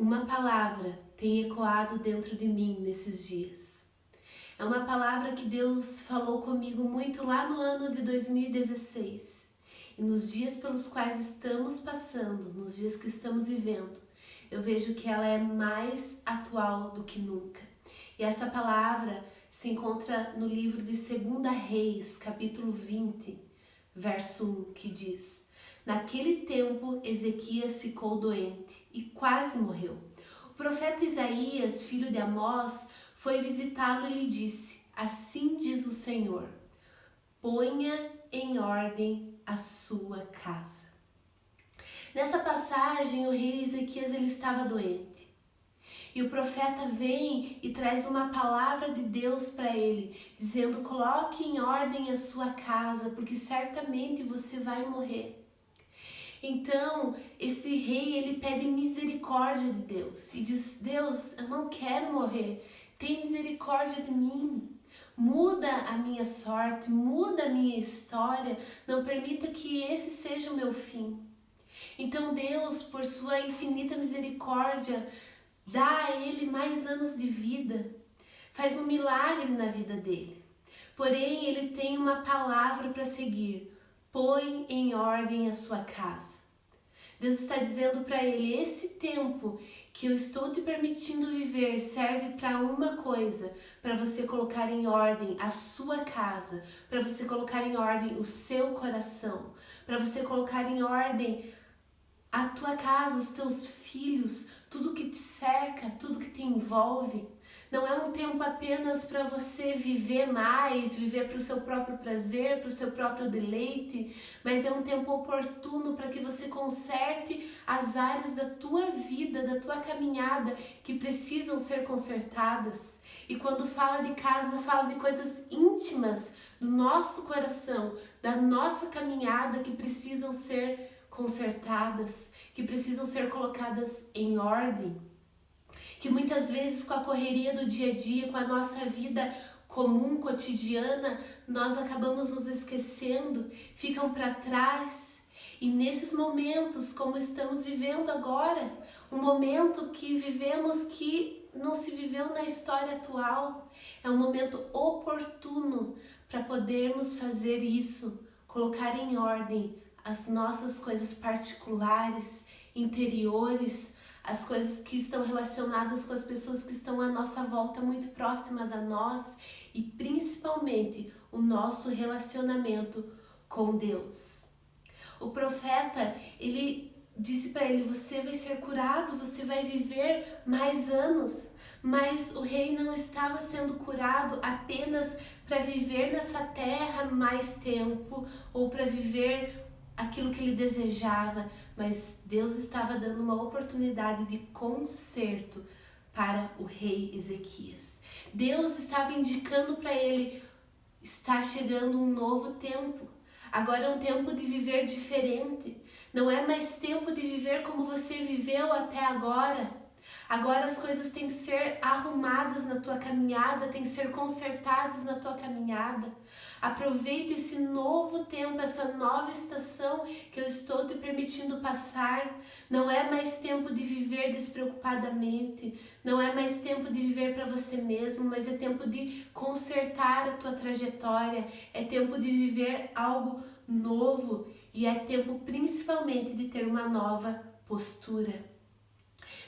uma palavra tem ecoado dentro de mim nesses dias. É uma palavra que Deus falou comigo muito lá no ano de 2016. E nos dias pelos quais estamos passando, nos dias que estamos vivendo, eu vejo que ela é mais atual do que nunca. E essa palavra se encontra no livro de 2 Reis, capítulo 20, verso 1, que diz: Naquele tempo, Ezequias ficou doente e quase morreu. O profeta Isaías, filho de Amós, foi visitá-lo e lhe disse: Assim diz o Senhor, ponha em ordem a sua casa. Nessa passagem, o rei Ezequias ele estava doente. E o profeta vem e traz uma palavra de Deus para ele, dizendo: coloque em ordem a sua casa, porque certamente você vai morrer. Então, esse rei, ele pede misericórdia de Deus e diz: Deus, eu não quero morrer, tem misericórdia de mim. Muda a minha sorte, muda a minha história, não permita que esse seja o meu fim. Então Deus, por sua infinita misericórdia, dá a ele mais anos de vida, faz um milagre na vida dele. Porém, ele tem uma palavra para seguir: põe em ordem a sua casa. Deus está dizendo para ele: esse tempo que eu estou te permitindo viver serve para uma coisa, para você colocar em ordem a sua casa, para você colocar em ordem o seu coração, para você colocar em ordem a tua casa, os teus filhos, tudo que te cerca, tudo que te envolve. Não é um tempo apenas para você viver mais, viver para o seu próprio prazer, para o seu próprio deleite, mas é um tempo oportuno para que você conserte as áreas da tua vida, da tua caminhada que precisam ser consertadas. E quando fala de casa, fala de coisas íntimas do nosso coração, da nossa caminhada que precisam ser consertadas, que precisam ser colocadas em ordem. Que muitas vezes com a correria do dia a dia, com a nossa vida comum, cotidiana, nós acabamos nos esquecendo, ficam para trás. E nesses momentos, como estamos vivendo agora, um momento que vivemos que não se viveu na história atual, é um momento oportuno para podermos fazer isso, colocar em ordem as nossas coisas particulares, interiores, as coisas que estão relacionadas com as pessoas que estão à nossa volta, muito próximas a nós, e principalmente o nosso relacionamento com Deus. O profeta, ele disse para ele: você vai ser curado, você vai viver mais anos. Mas o rei não estava sendo curado apenas para viver nessa terra mais tempo ou para viver aquilo que ele desejava, mas Deus estava dando uma oportunidade de conserto para o rei Ezequias. Deus estava indicando para ele: está chegando um novo tempo. Agora é um tempo de viver diferente. Não é mais tempo de viver como você viveu até agora. Agora as coisas têm que ser arrumadas na tua caminhada, têm que ser consertadas na tua caminhada. Aproveita esse novo tempo, essa nova estação que eu estou te permitindo passar. Não é mais tempo de viver despreocupadamente, não é mais tempo de viver para você mesmo, mas é tempo de consertar a tua trajetória, é tempo de viver algo novo e é tempo principalmente de ter uma nova postura.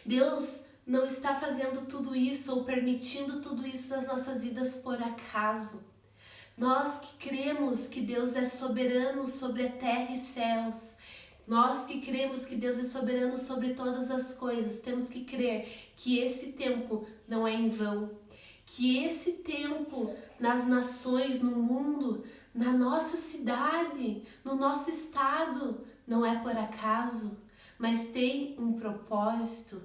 Deus não está fazendo tudo isso ou permitindo tudo isso nas nossas vidas por acaso. Nós que cremos que Deus é soberano sobre a terra e céus, nós que cremos que Deus é soberano sobre todas as coisas, temos que crer que esse tempo não é em vão, que esse tempo nas nações, no mundo, na nossa cidade, no nosso estado, não é por acaso, mas tem um propósito.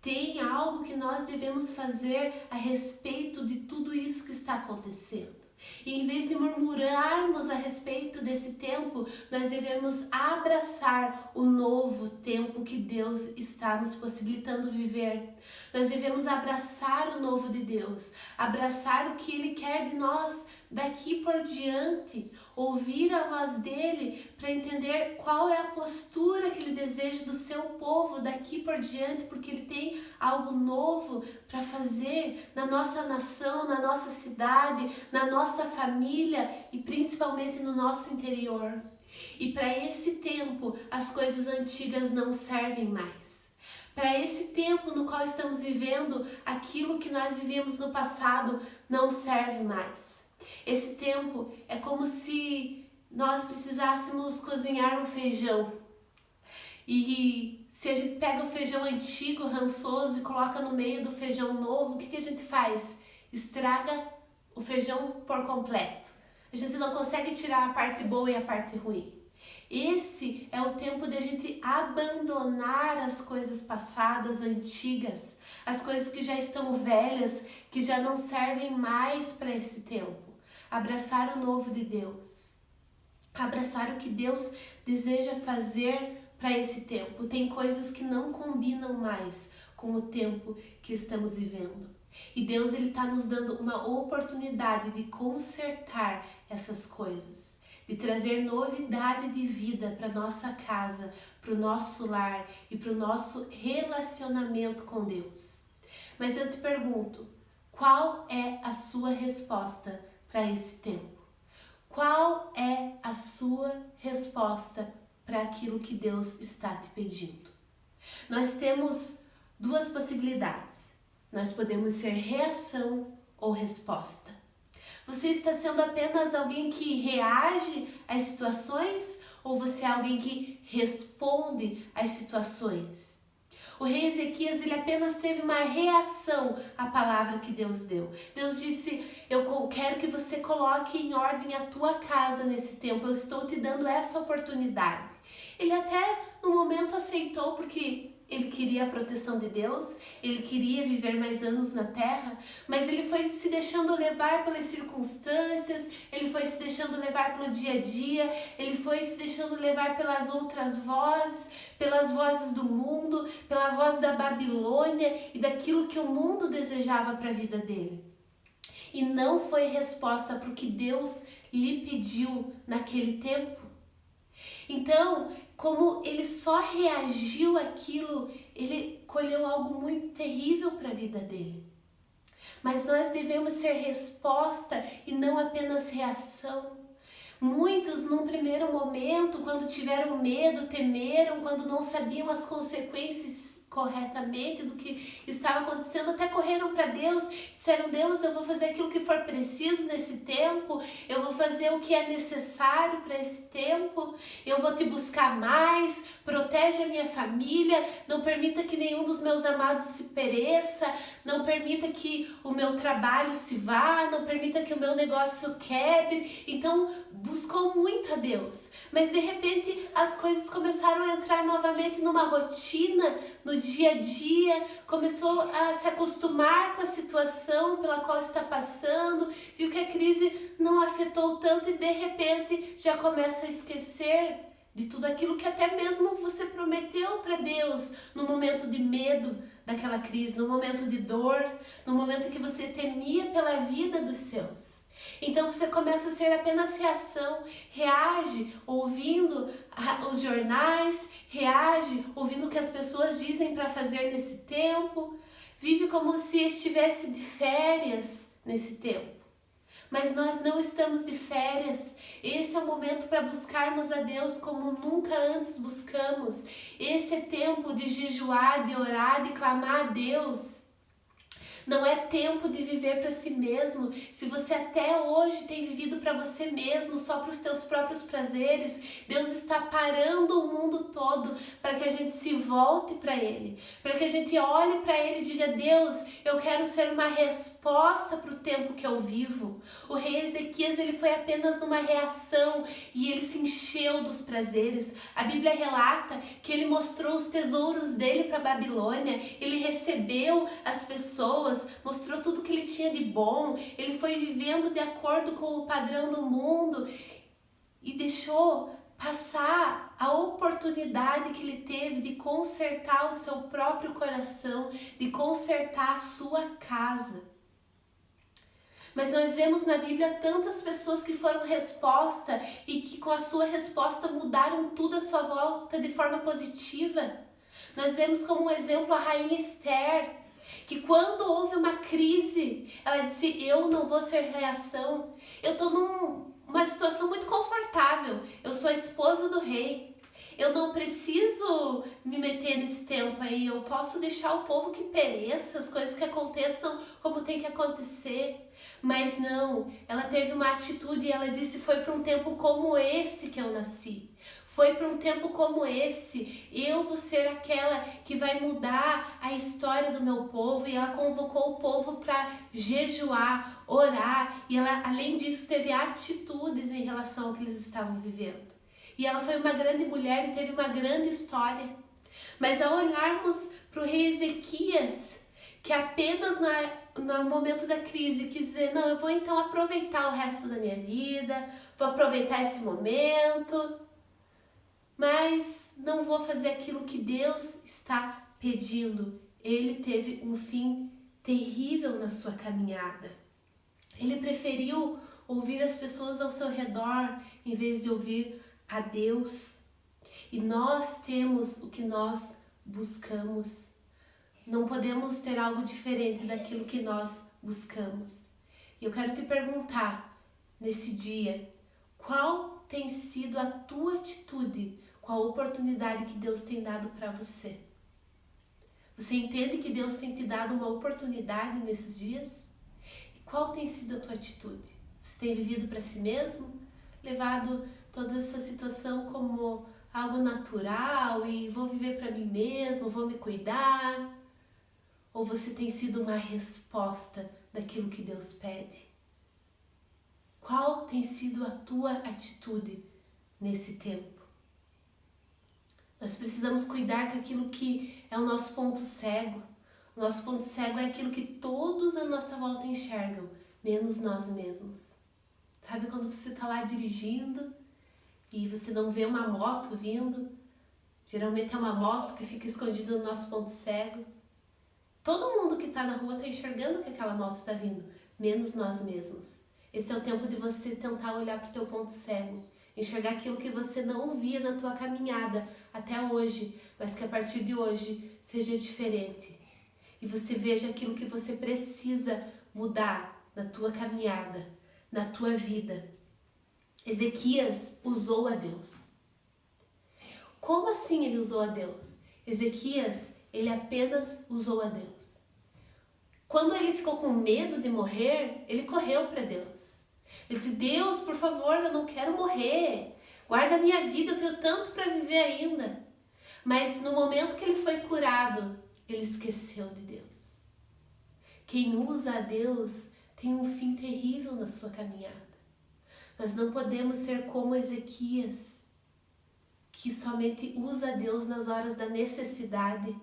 Tem algo que nós devemos fazer a respeito de tudo isso que está acontecendo. E em vez de murmurarmos a respeito desse tempo, nós devemos abraçar o novo tempo que Deus está nos possibilitando viver. Nós devemos abraçar o novo de Deus, abraçar o que Ele quer de nós daqui por diante, ouvir a voz dele para entender qual é a postura que ele deseja do seu povo daqui por diante, porque ele tem algo novo para fazer na nossa nação, na nossa cidade, na nossa família e principalmente no nosso interior. E para esse tempo, as coisas antigas não servem mais. Para esse tempo no qual estamos vivendo, aquilo que nós vivíamos no passado não serve mais. Esse tempo é como se nós precisássemos cozinhar um feijão. E se a gente pega o feijão antigo, rançoso, e coloca no meio do feijão novo, o que a gente faz? Estraga o feijão por completo. A gente não consegue tirar a parte boa e a parte ruim. Esse é o tempo de a gente abandonar as coisas passadas, antigas, as coisas que já estão velhas, que já não servem mais para esse tempo. Abraçar o novo de Deus. Abraçar o que Deus deseja fazer para esse tempo. Tem coisas que não combinam mais com o tempo que estamos vivendo. E Deus está nos dando uma oportunidade de consertar essas coisas, de trazer novidade de vida para nossa casa, para o nosso lar e para o nosso relacionamento com Deus. Mas eu te pergunto, qual é a sua resposta para esse tempo? Qual é a sua resposta para aquilo que Deus está te pedindo? Nós temos duas possibilidades. Nós podemos ser reação ou resposta. Você está sendo apenas alguém que reage às situações ou você é alguém que responde às situações? O rei Ezequias, ele apenas teve uma reação à palavra que Deus deu. Deus disse, eu quero que você coloque em ordem a tua casa nesse tempo, eu estou te dando essa oportunidade. Ele até no momento aceitou porque ele queria a proteção de Deus, ele queria viver mais anos na terra, mas ele foi se deixando levar pelas circunstâncias, ele foi se deixando levar pelo dia a dia, ele foi se deixando levar pelas outras vozes, pelas vozes do mundo, pela voz da Babilônia e daquilo que o mundo desejava para a vida dele. E não foi resposta para o que Deus lhe pediu naquele tempo. Então, como ele só reagiu àquilo, ele colheu algo muito terrível para a vida dele. Mas nós devemos ser resposta e não apenas reação. Muitos, num primeiro momento, quando tiveram medo, temeram, quando não sabiam as consequências corretamente do que estava acontecendo, até correram para Deus, disseram, Deus, eu vou fazer aquilo que for preciso nesse tempo, eu vou fazer o que é necessário para esse tempo, eu vou te buscar mais, protege a minha família, não permita que nenhum dos meus amados se pereça, não permita que o meu trabalho se vá, não permita que o meu negócio quebre. Então, buscou muito a Deus, mas de repente as coisas começaram a entrar novamente numa rotina, no dia a dia, começou a se acostumar com a situação pela qual está passando, viu que a crise não afetou tanto e de repente já começa a esquecer de tudo aquilo que até mesmo você prometeu para Deus no momento de medo daquela crise, no momento de dor, no momento que você temia pela vida dos seus. Então você começa a ser apenas reação, reage ouvindo os jornais, reage ouvindo o que as pessoas dizem para fazer nesse tempo, vive como se estivesse de férias nesse tempo. Mas nós não estamos de férias, esse é o momento para buscarmos a Deus como nunca antes buscamos. Esse é tempo de jejuar, de orar, de clamar a Deus. Não é tempo de viver para si mesmo. Se você até hoje tem vivido para você mesmo, só para os teus próprios prazeres, Deus está parando o mundo todo para que a gente se volte para Ele, para que a gente olhe para Ele e diga, Deus, eu quero ser uma resposta para o tempo que eu vivo. O rei Ezequias, ele foi apenas uma reação e ele se encheu dos prazeres. A Bíblia relata que ele mostrou os tesouros dele para a Babilônia, ele recebeu as pessoas, mostrou tudo que ele tinha de bom, ele foi vivendo de acordo com o padrão do mundo e deixou passar a oportunidade que ele teve de consertar o seu próprio coração, de consertar a sua casa. Mas nós vemos na Bíblia tantas pessoas que foram resposta e que com a sua resposta mudaram tudo à sua volta de forma positiva. Nós vemos como um exemplo a rainha Esther, que quando houve uma crise, ela disse, eu não vou ser reação, eu estou numa situação muito confortável, eu sou a esposa do rei, eu não preciso me meter nesse tempo aí, eu posso deixar o povo que pereça, as coisas que aconteçam como tem que acontecer. Mas não, ela teve uma atitude e ela disse, foi para um tempo como esse que eu nasci. Foi para um tempo como esse, eu vou ser aquela que vai mudar a história do meu povo. E ela convocou o povo para jejuar, orar. E ela, além disso, teve atitudes em relação ao que eles estavam vivendo. E ela foi uma grande mulher e teve uma grande história. Mas ao olharmos para o rei Ezequias, que apenas no momento da crise quis dizer, não, eu vou então aproveitar o resto da minha vida, vou aproveitar esse momento, mas não vou fazer aquilo que Deus está pedindo. Ele teve um fim terrível na sua caminhada. Ele preferiu ouvir as pessoas ao seu redor em vez de ouvir a Deus. E nós temos o que nós buscamos. Não podemos ter algo diferente daquilo que nós buscamos. E eu quero te perguntar nesse dia, qual tem sido a tua atitude com a oportunidade que Deus tem dado para você? Você entende que Deus tem te dado uma oportunidade nesses dias? E qual tem sido a tua atitude? Você tem vivido para si mesmo? Levado toda essa situação como algo natural e vou viver para mim mesmo, vou me cuidar? Ou você tem sido uma resposta daquilo que Deus pede? Qual tem sido a tua atitude nesse tempo? Nós precisamos cuidar com aquilo que é o nosso ponto cego. O nosso ponto cego é aquilo que todos à nossa volta enxergam, menos nós mesmos. Sabe quando você está lá dirigindo e você não vê uma moto vindo? Geralmente é uma moto que fica escondida no nosso ponto cego. Todo mundo que está na rua está enxergando que aquela moto está vindo, menos nós mesmos. Esse é o tempo de você tentar olhar para o teu ponto cego, enxergar aquilo que você não via na tua caminhada até hoje, mas que a partir de hoje seja diferente. E você veja aquilo que você precisa mudar na tua caminhada, na tua vida. Ezequias usou a Deus. Como assim ele usou a Deus? Ezequias, ele apenas usou a Deus. Quando ele ficou com medo de morrer, ele correu para Deus. Ele disse, Deus, por favor, eu não quero morrer. Guarda a minha vida, eu tenho tanto para viver ainda. Mas no momento que ele foi curado, ele esqueceu de Deus. Quem usa a Deus tem um fim terrível na sua caminhada. Nós não podemos ser como Ezequias, que somente usa a Deus nas horas da necessidade.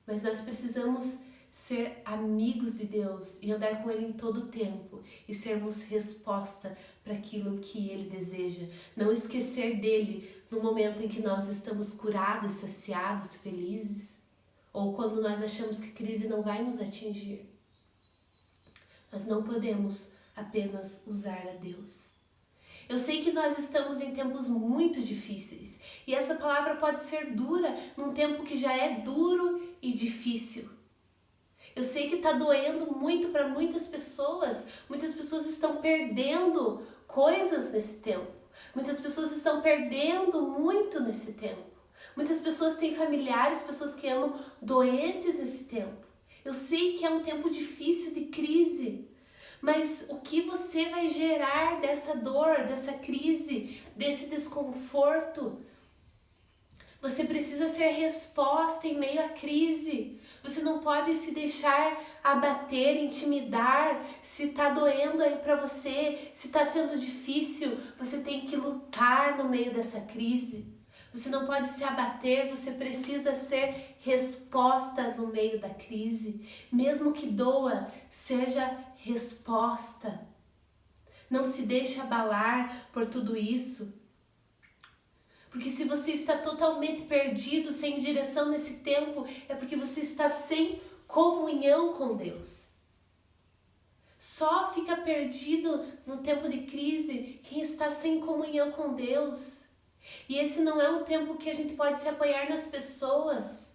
Mas nós precisamos ser amigos de Deus e andar com Ele em todo o tempo e sermos resposta para aquilo que Ele deseja. Não esquecer dEle no momento em que nós estamos curados, saciados, felizes, ou quando nós achamos que a crise não vai nos atingir. Nós não podemos apenas usar a Deus. Eu sei que nós estamos em tempos muito difíceis e essa palavra pode ser dura num tempo que já é duro e difícil. Eu sei que está doendo muito para muitas pessoas estão perdendo coisas nesse tempo, muitas pessoas estão perdendo muito nesse tempo, muitas pessoas têm familiares, pessoas que amam, doentes nesse tempo. Eu sei que é um tempo difícil de crise, mas o que você vai gerar dessa dor, dessa crise, desse desconforto? Você precisa ser resposta em meio à crise. Você não pode se deixar abater, intimidar. Se está doendo aí para você, se está sendo difícil, você tem que lutar no meio dessa crise. Você não pode se abater, você precisa ser resposta no meio da crise. Mesmo que doa, seja resposta. Não se deixe abalar por tudo isso. Porque se você está totalmente perdido, sem direção nesse tempo, é porque você está sem comunhão com Deus. Só fica perdido no tempo de crise quem está sem comunhão com Deus. E esse não é um tempo que a gente pode se apoiar nas pessoas.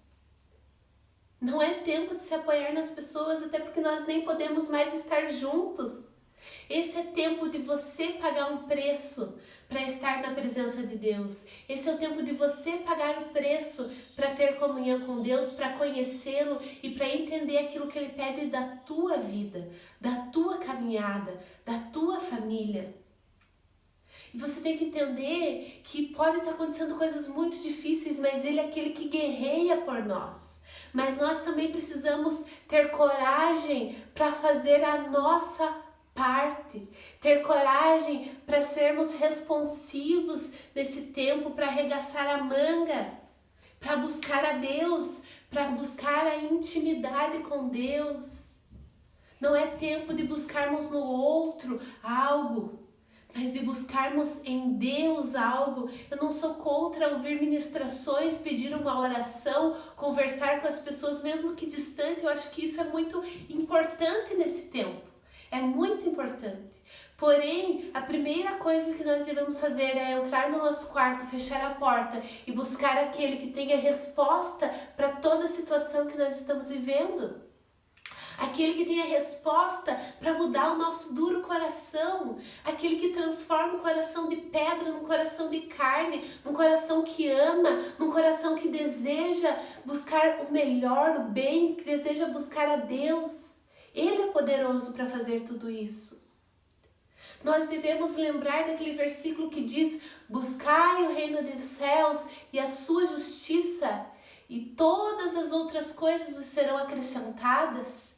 Não é tempo de se apoiar nas pessoas, até porque nós nem podemos mais estar juntos. Esse é tempo de você pagar um preço para estar na presença de Deus. Esse é o tempo de você pagar o preço para ter comunhão com Deus, para conhecê-lo e para entender aquilo que Ele pede da tua vida, da tua caminhada, da tua família. E você tem que entender que pode estar acontecendo coisas muito difíceis, mas Ele é aquele que guerreia por nós. Mas nós também precisamos ter coragem para fazer a nossa parte, ter coragem para sermos responsivos nesse tempo, para arregaçar a manga, para buscar a Deus, para buscar a intimidade com Deus. Não é tempo de buscarmos no outro algo, mas de buscarmos em Deus algo. Eu não sou contra ouvir ministrações, pedir uma oração, conversar com as pessoas, mesmo que distante. Eu acho que isso é muito importante nesse tempo. É muito importante. Porém, a primeira coisa que nós devemos fazer é entrar no nosso quarto, fechar a porta e buscar aquele que tenha resposta para toda a situação que nós estamos vivendo. Aquele que tem a resposta para mudar o nosso duro coração. Aquele que transforma o coração de pedra num coração de carne, num coração que ama, num coração que deseja buscar o melhor, o bem, que deseja buscar a Deus. Ele é poderoso para fazer tudo isso. Nós devemos lembrar daquele versículo que diz: buscai o reino dos céus e a sua justiça, e todas as outras coisas vos serão acrescentadas.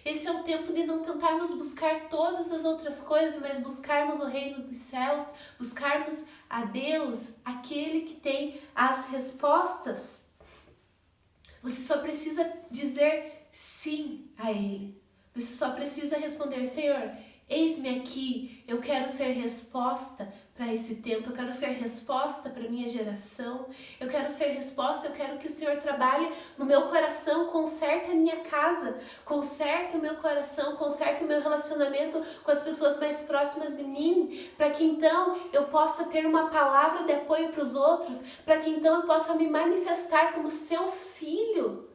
Esse é o tempo de não tentarmos buscar todas as outras coisas, mas buscarmos o reino dos céus, buscarmos a Deus, aquele que tem as respostas. Você só precisa dizer sim a Ele. Você só precisa responder: Senhor, eis-me aqui, eu quero ser resposta para esse tempo, eu quero ser resposta para a minha geração, eu quero ser resposta, eu quero que o Senhor trabalhe no meu coração, conserte a minha casa, conserte o meu coração, conserte o meu relacionamento com as pessoas mais próximas de mim, para que então eu possa ter uma palavra de apoio para os outros, para que então eu possa me manifestar como seu filho.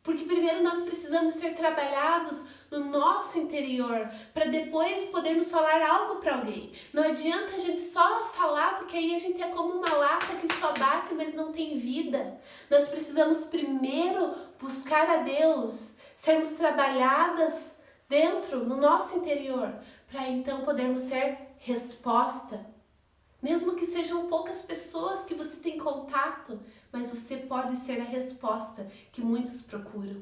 Porque primeiro nós precisamos ser trabalhados no nosso interior, para depois podermos falar algo para alguém. Não adianta a gente só falar, porque aí a gente é como uma lata que só bate, mas não tem vida. Nós precisamos primeiro buscar a Deus, sermos trabalhadas dentro, no nosso interior, para então podermos ser resposta. Mesmo que sejam poucas pessoas que você tem contato, mas você pode ser a resposta que muitos procuram.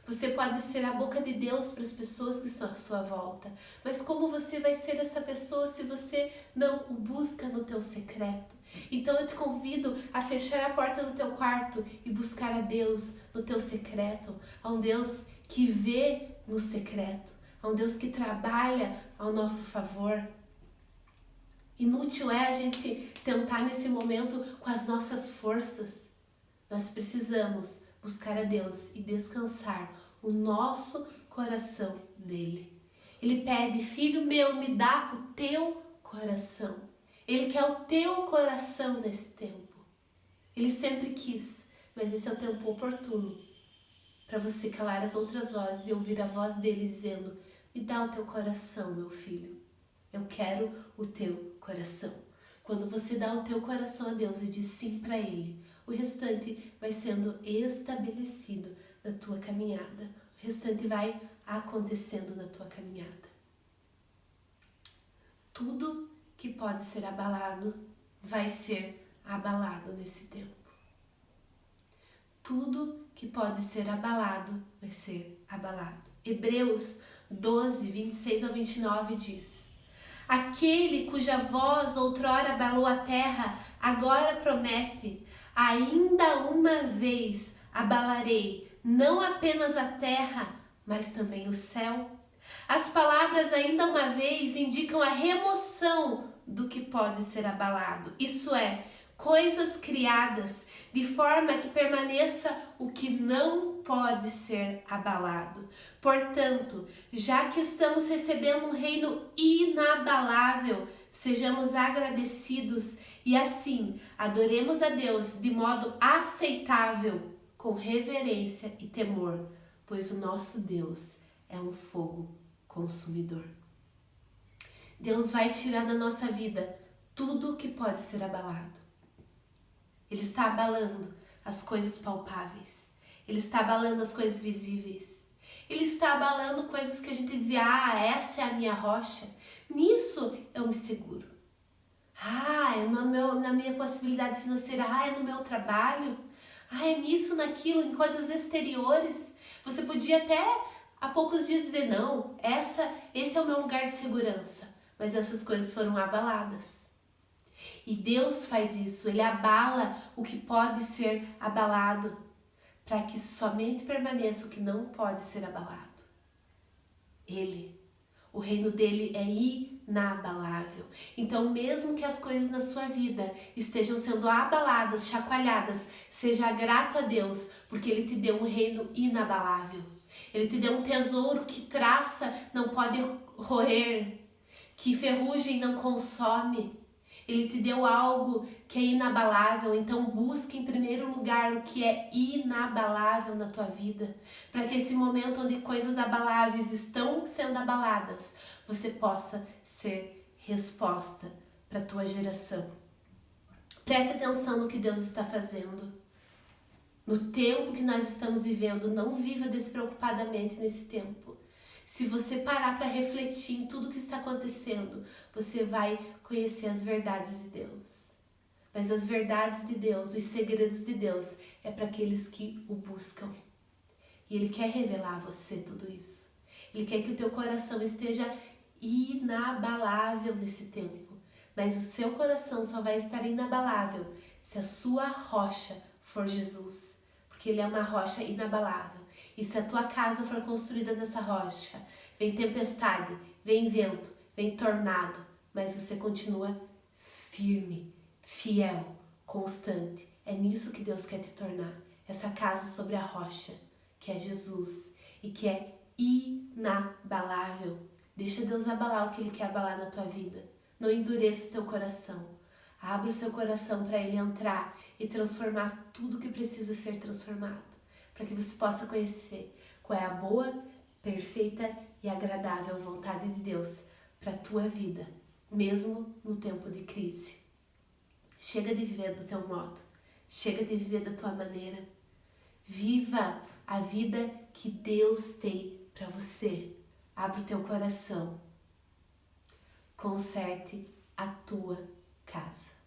Você pode ser a boca de Deus para as pessoas que estão à sua volta. Mas como você vai ser essa pessoa se você não o busca no teu secreto? Então eu te convido a fechar a porta do teu quarto e buscar a Deus no teu secreto. A um Deus que vê no secreto. A um Deus que trabalha ao nosso favor. Inútil é a gente tentar nesse momento com as nossas forças. Nós precisamos buscar a Deus e descansar o nosso coração nele. Ele pede: filho meu, me dá o teu coração. Ele quer o teu coração nesse tempo. Ele sempre quis, mas esse é o tempo oportuno para você calar as outras vozes e ouvir a voz dele dizendo: me dá o teu coração, meu filho. Eu quero o teu coração. Quando você dá o teu coração a Deus e diz sim para Ele, o restante vai sendo estabelecido na tua caminhada. O restante vai acontecendo na tua caminhada. Tudo que pode ser abalado vai ser abalado nesse tempo. Tudo que pode ser abalado vai ser abalado. Hebreus 12, 26 ao 29 diz: aquele cuja voz outrora abalou a terra, agora promete: ainda uma vez abalarei não apenas a terra, mas também o céu. As palavras ainda uma vez indicam a remoção do que pode ser abalado, isso é, coisas criadas, de forma que permaneça o que não pode ser abalado. Portanto, já que estamos recebendo um reino inabalável, sejamos agradecidos e assim adoremos a Deus de modo aceitável, com reverência e temor, pois o nosso Deus é um fogo consumidor. Deus vai tirar da nossa vida tudo que pode ser abalado. Ele está abalando as coisas palpáveis. Ele está abalando as coisas visíveis. Ele está abalando coisas que a gente dizia, essa é a minha rocha. Nisso eu me seguro. É na minha possibilidade financeira. É no meu trabalho. É nisso, naquilo, em coisas exteriores. Você podia até há poucos dias dizer, não, esse é o meu lugar de segurança. Mas essas coisas foram abaladas. E Deus faz isso, Ele abala o que pode ser abalado, para que somente permaneça o que não pode ser abalado. O reino dele é inabalável. Então, mesmo que as coisas na sua vida estejam sendo abaladas, chacoalhadas, seja grato a Deus, porque Ele te deu um reino inabalável. Ele te deu um tesouro que traça não pode roer, que ferrugem não consome. Ele te deu algo que é inabalável, então busque em primeiro lugar o que é inabalável na tua vida, para que esse momento onde coisas abaláveis estão sendo abaladas, você possa ser resposta para a tua geração. Preste atenção no que Deus está fazendo. No tempo que nós estamos vivendo, não viva despreocupadamente nesse tempo. Se você parar para refletir em tudo que está acontecendo, você vai conhecer as verdades de Deus. Mas as verdades de Deus, os segredos de Deus, é para aqueles que o buscam. E Ele quer revelar a você tudo isso. Ele quer que o teu coração esteja inabalável nesse tempo. Mas o seu coração só vai estar inabalável se a sua rocha for Jesus. Porque Ele é uma rocha inabalável. E se a tua casa for construída nessa rocha, vem tempestade, vem vento, vem tornado, mas você continua firme, fiel, constante. É nisso que Deus quer te tornar. Essa casa sobre a rocha, que é Jesus e que é inabalável. Deixa Deus abalar o que Ele quer abalar na tua vida. Não endureça o teu coração. Abra o seu coração para Ele entrar e transformar tudo que precisa ser transformado. Para que você possa conhecer qual é a boa, perfeita e agradável vontade de Deus para a tua vida, mesmo no tempo de crise. Chega de viver do teu modo, chega de viver da tua maneira. Viva a vida que Deus tem para você. Abra o teu coração. Conserte a tua casa.